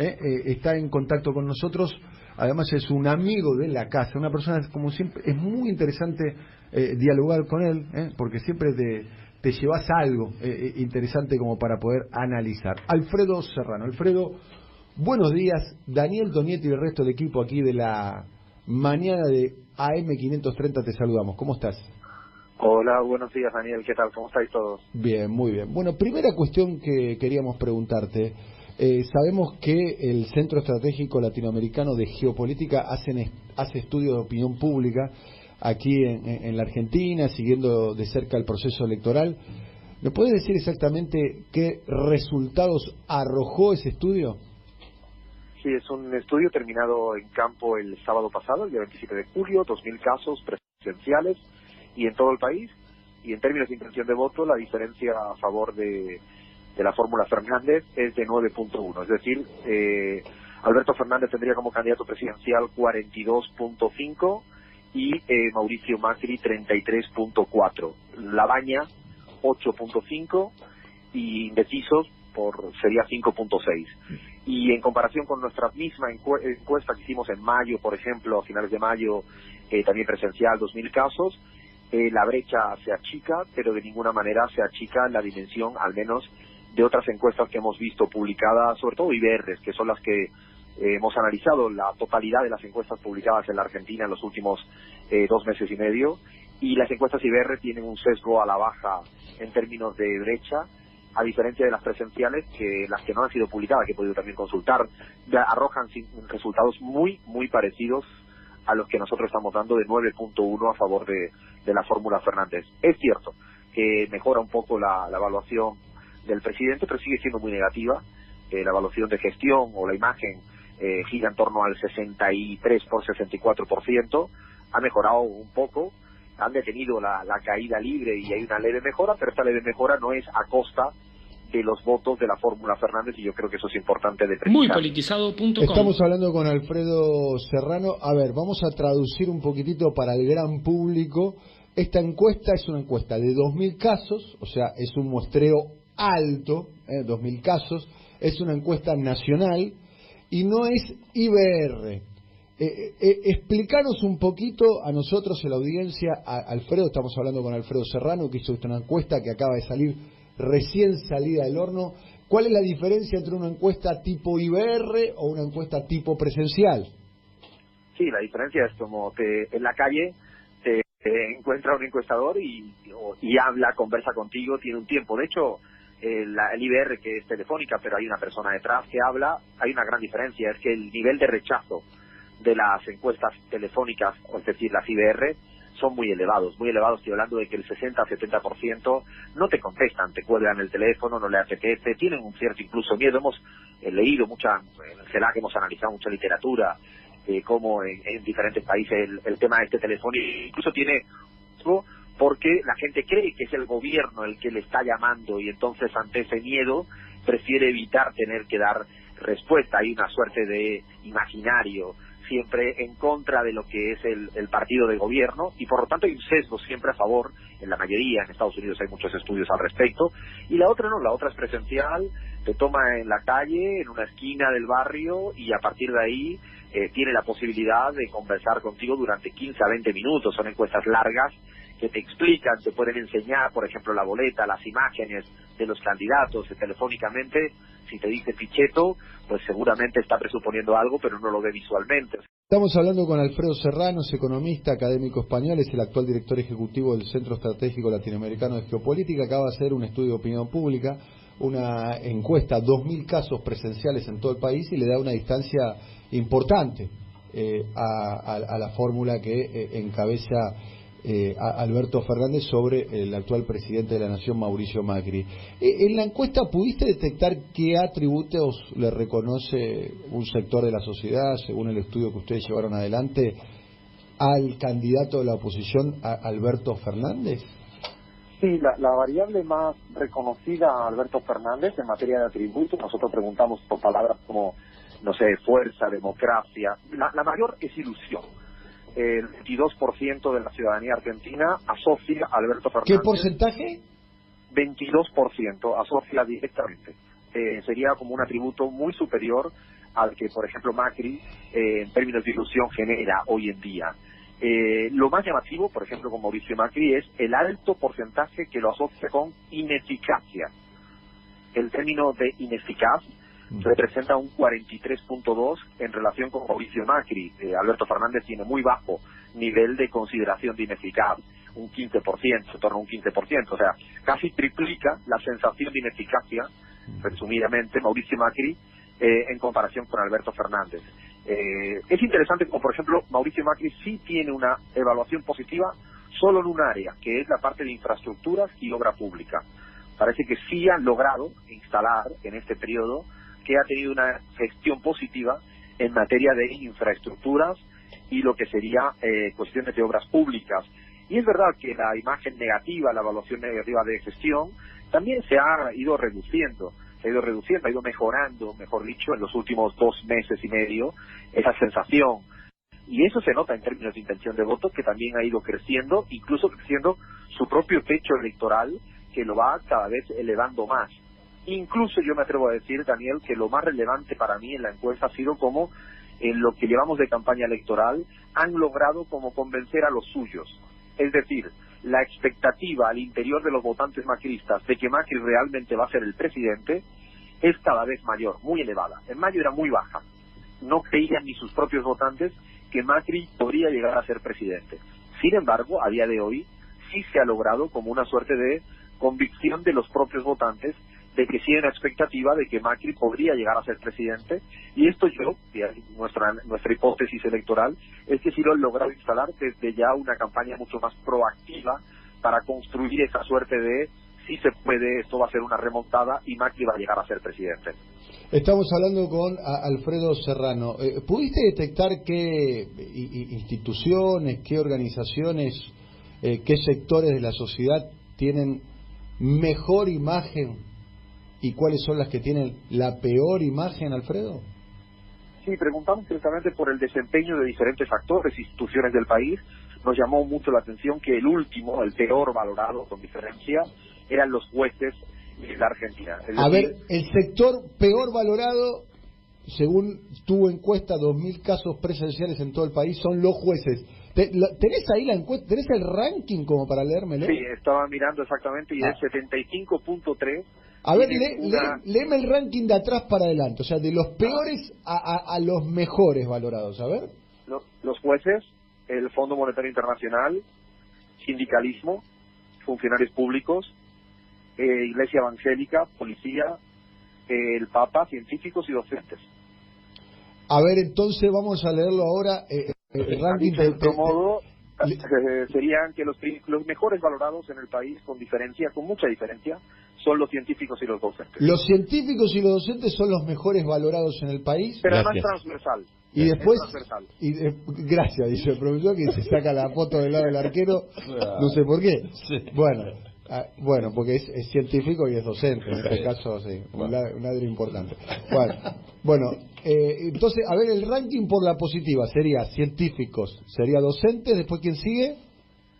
está en contacto con nosotros. Además es un amigo de la casa, una persona, como siempre, es muy interesante dialogar con él, porque siempre te llevas algo interesante como para poder analizar. Alfredo Serrano. Alfredo, buenos días. Daniel Tonietti y el resto del equipo aquí de la mañana de AM530 te saludamos. ¿Cómo estás? Hola, buenos días, Daniel. ¿Qué tal? ¿Cómo estáis todos? Bien, muy bien. Bueno, primera cuestión que queríamos preguntarte. Sabemos que el Centro Estratégico Latinoamericano de Geopolítica hace estudios de opinión pública aquí en la Argentina, siguiendo de cerca el proceso electoral. ¿Me puedes decir exactamente qué resultados arrojó ese estudio? Sí, es un estudio terminado en campo el sábado pasado, el día 27 de julio, 2.000 casos presenciales y en todo el país. Y en términos de intención de voto, la diferencia a favor de la fórmula Fernández es de 9.1. Es decir, Alberto Fernández tendría como candidato presidencial 42.5 y Mauricio Macri 33.4. Labaña 8.5 y indecisos sería 5.6. Y en comparación con nuestra misma encuesta que hicimos en mayo, por ejemplo, a finales de mayo, también presencial, 2.000 casos, la brecha se achica, pero de ninguna manera se achica la dimensión, al menos, de otras encuestas que hemos visto publicadas, sobre todo IBR, que son las que hemos analizado la totalidad de las encuestas publicadas en la Argentina en los últimos 2 meses y medio, y las encuestas IBR tienen un sesgo a la baja en términos de brecha, a diferencia de las presenciales, que las que no han sido publicadas, que he podido también consultar, arrojan resultados muy, muy parecidos a los que nosotros estamos dando, de 9.1 a favor de la fórmula Fernández. Es cierto que mejora un poco la evaluación del presidente, pero sigue siendo muy negativa. La evaluación de gestión o la imagen gira en torno al 63 por 64%. Ha mejorado un poco, han detenido la caída libre y hay una leve mejora, pero esta leve mejora no es a costa de los votos de la fórmula Fernández, y yo creo que eso es importante de precisar. Muypolitizado.com. Estamos hablando con Alfredo Serrano. A ver, vamos a traducir un poquitito para el gran público. Esta encuesta es una encuesta de 2.000 casos, o sea, es un muestreo alto, 2.000 casos, es una encuesta nacional y no es IBR. Explícanos un poquito a nosotros, en la audiencia, Alfredo, estamos hablando con Alfredo Serrano, que hizo una encuesta que acaba de salir, recién salida del horno. ¿Cuál es la diferencia entre una encuesta tipo IBR o una encuesta tipo presencial? Sí, la diferencia es como en la calle te encuentra un encuestador y habla, conversa contigo, tiene un tiempo. De hecho, el IBR, que es telefónica, pero hay una persona detrás que habla, hay una gran diferencia, es que el nivel de rechazo de las encuestas telefónicas, es decir, las IBR, son muy elevados, estoy hablando de que el 60-70% no te contestan, te cuelgan el teléfono, no le apetece, tienen un cierto incluso miedo. Hemos leído en el CELAC hemos analizado mucha literatura, como en diferentes países el tema de este teléfono, incluso tiene, porque la gente cree que es el gobierno el que le está llamando, y entonces ante ese miedo prefiere evitar tener que dar respuesta. Hay una suerte de imaginario siempre en contra de lo que es el partido de gobierno, y por lo tanto hay un sesgo siempre a favor, en la mayoría. En Estados Unidos hay muchos estudios al respecto. Y la otra no, la otra es presencial, te toma en la calle, en una esquina del barrio, y a partir de ahí tiene la posibilidad de conversar contigo durante 15 a 20 minutos. Son encuestas largas que te explican, te pueden enseñar, por ejemplo, la boleta, las imágenes de los candidatos telefónicamente. Si te dice Pichetto, pues seguramente está presuponiendo algo, pero no lo ve visualmente. Estamos hablando con Alfredo Serrano, es economista, académico español, es el actual director ejecutivo del Centro Estratégico Latinoamericano de Geopolítica. Acaba de hacer un estudio de opinión pública, una encuesta, 2.000 casos presenciales en todo el país, y le da una distancia importante a la fórmula que encabeza Alberto Fernández sobre el actual presidente de la Nación, Mauricio Macri. En la encuesta, ¿pudiste detectar qué atributos le reconoce un sector de la sociedad, según el estudio que ustedes llevaron adelante, al candidato de la oposición, Alberto Fernández? Sí, la variable más reconocida a Alberto Fernández en materia de atributos, nosotros preguntamos por palabras como, no sé, fuerza, democracia. La mayor es ilusión. El 22% de la ciudadanía argentina asocia a Alberto Fernández. ¿Qué porcentaje? 22% asocia directamente sería como un atributo muy superior al que, por ejemplo, Macri, en términos de ilusión, genera hoy en día. Lo más llamativo, por ejemplo, con Mauricio Macri, es el alto porcentaje que lo asocia con ineficacia. El término de ineficaz representa un 43.2 en relación con Mauricio Macri. Alberto Fernández tiene muy bajo nivel de consideración de ineficaz, un 15%, en torno a un 15%, o sea, casi triplica la sensación de ineficacia, resumidamente, Mauricio Macri, en comparación con Alberto Fernández. Es interesante como, por ejemplo, Mauricio Macri sí tiene una evaluación positiva solo en un área, que es la parte de infraestructuras y obra pública. Parece que sí han logrado instalar en este periodo que ha tenido una gestión positiva en materia de infraestructuras y lo que sería cuestiones de obras públicas. Y es verdad que la imagen negativa, la evaluación negativa de gestión, también se ha ido reduciendo, ha ido mejorando, mejor dicho, en los últimos 2 meses y medio, esa sensación. Y eso se nota en términos de intención de voto, que también ha ido creciendo, incluso creciendo su propio techo electoral, que lo va cada vez elevando más. Incluso yo me atrevo a decir, Daniel, que lo más relevante para mí en la encuesta ha sido como en lo que llevamos de campaña electoral han logrado como convencer a los suyos. Es decir, la expectativa al interior de los votantes macristas de que Macri realmente va a ser el presidente es cada vez mayor, muy elevada. En mayo era muy baja. No creían ni sus propios votantes que Macri podría llegar a ser presidente. Sin embargo, a día de hoy sí se ha logrado como una suerte de convicción de los propios votantes de que sí hay una expectativa de que Macri podría llegar a ser presidente, y esto nuestra hipótesis electoral es que sí lo han logrado instalar desde ya una campaña mucho más proactiva para construir esa suerte de sí se puede, esto va a ser una remontada y Macri va a llegar a ser presidente. Estamos hablando con Alfredo Serrano. ¿Pudiste detectar qué instituciones, qué organizaciones, qué sectores de la sociedad tienen mejor imagen y cuáles son las que tienen la peor imagen, Alfredo? Sí, preguntamos directamente por el desempeño de diferentes actores e instituciones del país. Nos llamó mucho la atención que el último, el peor valorado, con diferencia, eran los jueces de la Argentina. A ver, el sector peor valorado, según tu encuesta, 2.000 casos presenciales en todo el país, son los jueces. ¿Tenés ahí la encuesta? ¿Tenés el ranking como para leérmelo? Sí, estaba mirando exactamente y es 75.3. A ver, léeme el ranking de atrás para adelante, o sea, de los peores a los mejores valorados, a ver. Los jueces, el Fondo Monetario Internacional, sindicalismo, funcionarios públicos, Iglesia Evangélica, policía, el Papa, científicos y docentes. A ver, entonces vamos a leerlo ahora. El ranking de otro modo, serían que los mejores valorados en el país, con mucha diferencia, son los científicos y los docentes. Los científicos y los docentes son los mejores valorados en el país. Pero además transversal. Y después, gracias, dice el profesor, que se saca la foto del lado del arquero, no sé por qué. Bueno, porque es científico y es docente, en este caso, sí, un ladro importante. Bueno, entonces, a ver, el ranking por la positiva sería científicos, sería docentes, después ¿quién sigue?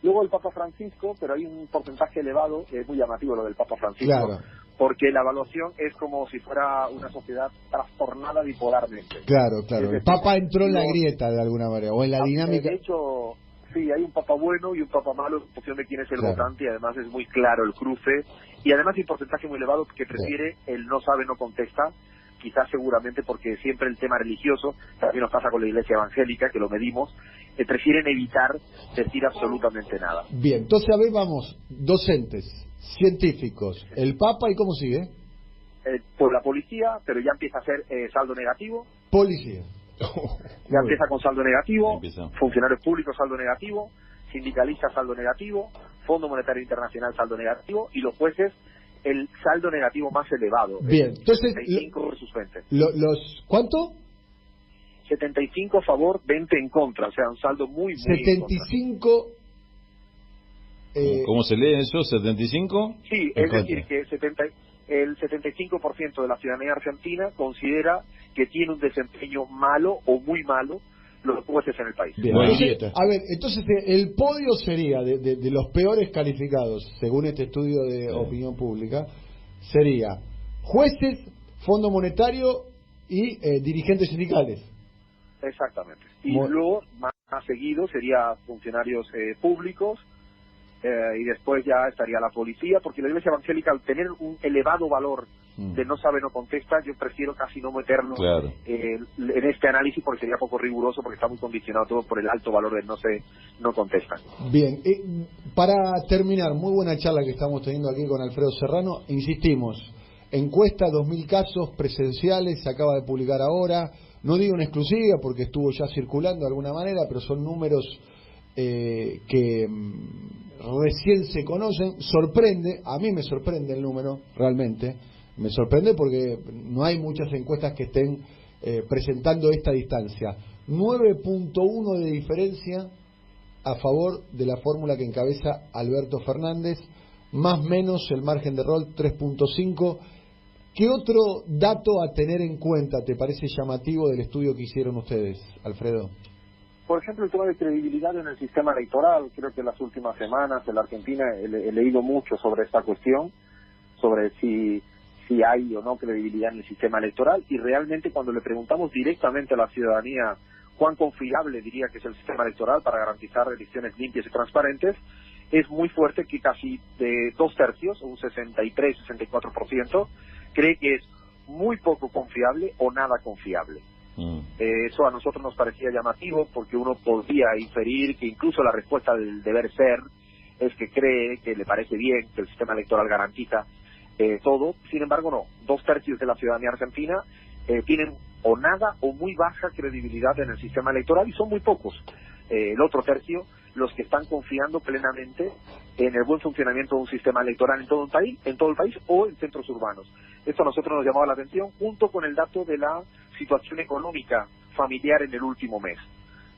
Luego el Papa Francisco, pero hay un porcentaje elevado, es muy llamativo lo del Papa Francisco, claro, porque la evaluación es como si fuera una sociedad trastornada bipolarmente. Claro. El Papa entró en la grieta de alguna manera, o en la dinámica. De hecho, sí, hay un Papa bueno y un Papa malo en función de quién es el votante, y además es muy claro el cruce, y además hay un porcentaje muy elevado que prefiere el no sabe, no contesta, quizás seguramente porque siempre el tema religioso, también nos pasa con la Iglesia Evangélica, que lo medimos, prefieren evitar decir absolutamente nada. Bien, entonces a ver, vamos, docentes, científicos, el Papa, ¿y cómo sigue? Por la policía, pero ya empieza a ser saldo negativo. Policía. Ya empieza con saldo negativo, funcionarios públicos saldo negativo, sindicalistas saldo negativo, Fondo Monetario Internacional saldo negativo, y los jueces el saldo negativo más elevado. Bien, entonces 75 versus 20. ¿Cuánto? 75 a favor, 20 en contra, o sea, un saldo muy 75. ¿Cómo se lee eso? ¿75? Sí, es decir, que el 75% de la ciudadanía argentina considera que tiene un desempeño malo o muy malo los jueces en el país. Bien, entonces, a ver, entonces el podio sería de los peores calificados, según este estudio de opinión pública, sería jueces Fondo Monetario y dirigentes sindicales. Exactamente. Y luego, más seguido, sería funcionarios públicos, y después ya estaría la policía, porque la Iglesia Evangélica, al tener un elevado valor de no sabe, no contesta, yo prefiero casi no meternos en este análisis, porque sería poco riguroso, porque está muy condicionado todo por el alto valor de no contestan. Bien, para terminar, muy buena charla que estamos teniendo aquí con Alfredo Serrano. Insistimos, encuesta 2.000 casos presenciales, se acaba de publicar ahora, no digo en exclusiva porque estuvo ya circulando de alguna manera, pero son números que recién se conocen. Sorprende, a mí me sorprende el número, realmente me sorprende porque no hay muchas encuestas que estén presentando esta distancia. 9.1 de diferencia a favor de la fórmula que encabeza Alberto Fernández, más o menos el margen de error 3.5. ¿Qué otro dato a tener en cuenta te parece llamativo del estudio que hicieron ustedes, Alfredo? Por ejemplo, el tema de credibilidad en el sistema electoral. Creo que en las últimas semanas en la Argentina he leído mucho sobre esta cuestión, sobre si hay o no credibilidad en el sistema electoral, y realmente cuando le preguntamos directamente a la ciudadanía cuán confiable diría que es el sistema electoral para garantizar elecciones limpias y transparentes, es muy fuerte, que casi de 2/3, un 63-64%, cree que es muy poco confiable o nada confiable. Eso a nosotros nos parecía llamativo, porque uno podría inferir que incluso la respuesta del deber ser es que cree, que le parece bien que el sistema electoral garantiza todo. Sin embargo, no. 2/3 de la ciudadanía argentina tienen o nada o muy baja credibilidad en el sistema electoral, y son muy pocos. El otro tercio, los que están confiando plenamente en el buen funcionamiento de un sistema electoral en todo el país o en centros urbanos. Esto a nosotros nos llamaba la atención, junto con el dato de la situación económica familiar en el último mes,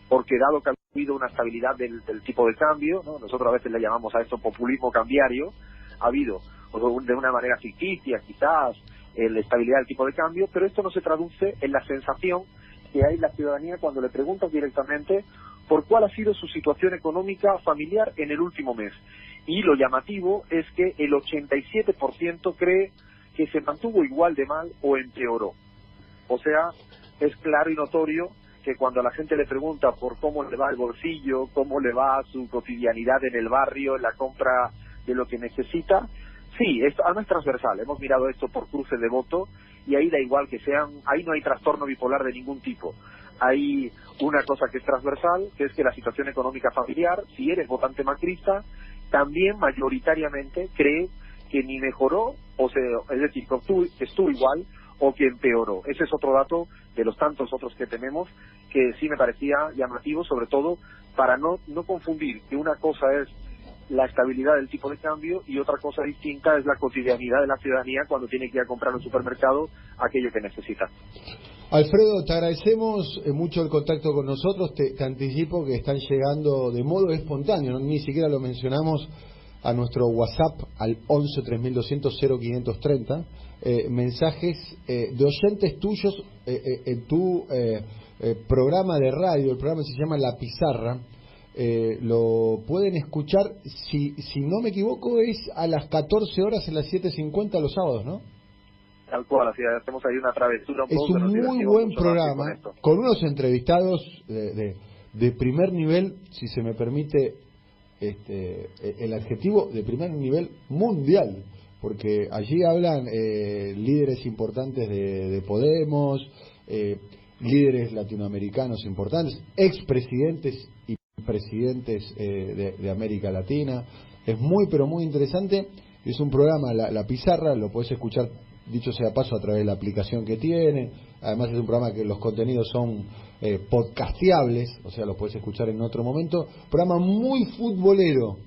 porque dado que ha habido una estabilidad del tipo de cambio, ¿no? Nosotros a veces le llamamos a esto populismo cambiario, ha habido de una manera ficticia quizás la estabilidad del tipo de cambio, pero esto no se traduce en la sensación que hay la ciudadanía cuando le preguntan directamente por cuál ha sido su situación económica familiar en el último mes. Y lo llamativo es que el 87% cree que se mantuvo igual de mal o empeoró. O sea, es claro y notorio que cuando a la gente le pregunta por cómo le va el bolsillo, cómo le va su cotidianidad en el barrio, en la compra de lo que necesita, sí, además es transversal. Hemos mirado esto por cruce de voto, y ahí da igual que sean, ahí no hay trastorno bipolar de ningún tipo. Hay una cosa que es transversal, que es que la situación económica familiar, si eres votante macrista, también mayoritariamente cree que ni mejoró, es decir, que estuvo igual o que empeoró. Ese es otro dato de los tantos otros que tenemos, que sí me parecía llamativo, sobre todo para no confundir que una cosa es la estabilidad del tipo de cambio y otra cosa distinta es la cotidianidad de la ciudadanía cuando tiene que ir a comprar en el supermercado aquello que necesita. Alfredo, te agradecemos mucho el contacto con nosotros. Te anticipo que están llegando de modo espontáneo, ¿no? Ni siquiera lo mencionamos, a nuestro WhatsApp al 11 3200 0530 mensajes de oyentes tuyos en tu programa de radio. El programa se llama La Pizarra. Lo pueden escuchar, si no me equivoco, es a las 14 horas en las 7:50 los sábados, ¿no? Tal cual, así hacemos ahí una travesura un poco. Es un muy buen programa, con unos entrevistados de primer nivel, si se me permite el adjetivo, de primer nivel mundial, porque allí hablan líderes importantes de Podemos, líderes latinoamericanos importantes, expresidentes y presidentes de América Latina. Es muy, pero muy interesante. Es un programa, La Pizarra, lo podés escuchar, dicho sea paso, a través de la aplicación que tiene. Además es un programa que los contenidos son podcasteables, o sea, los podés escuchar en otro momento. Programa muy futbolero,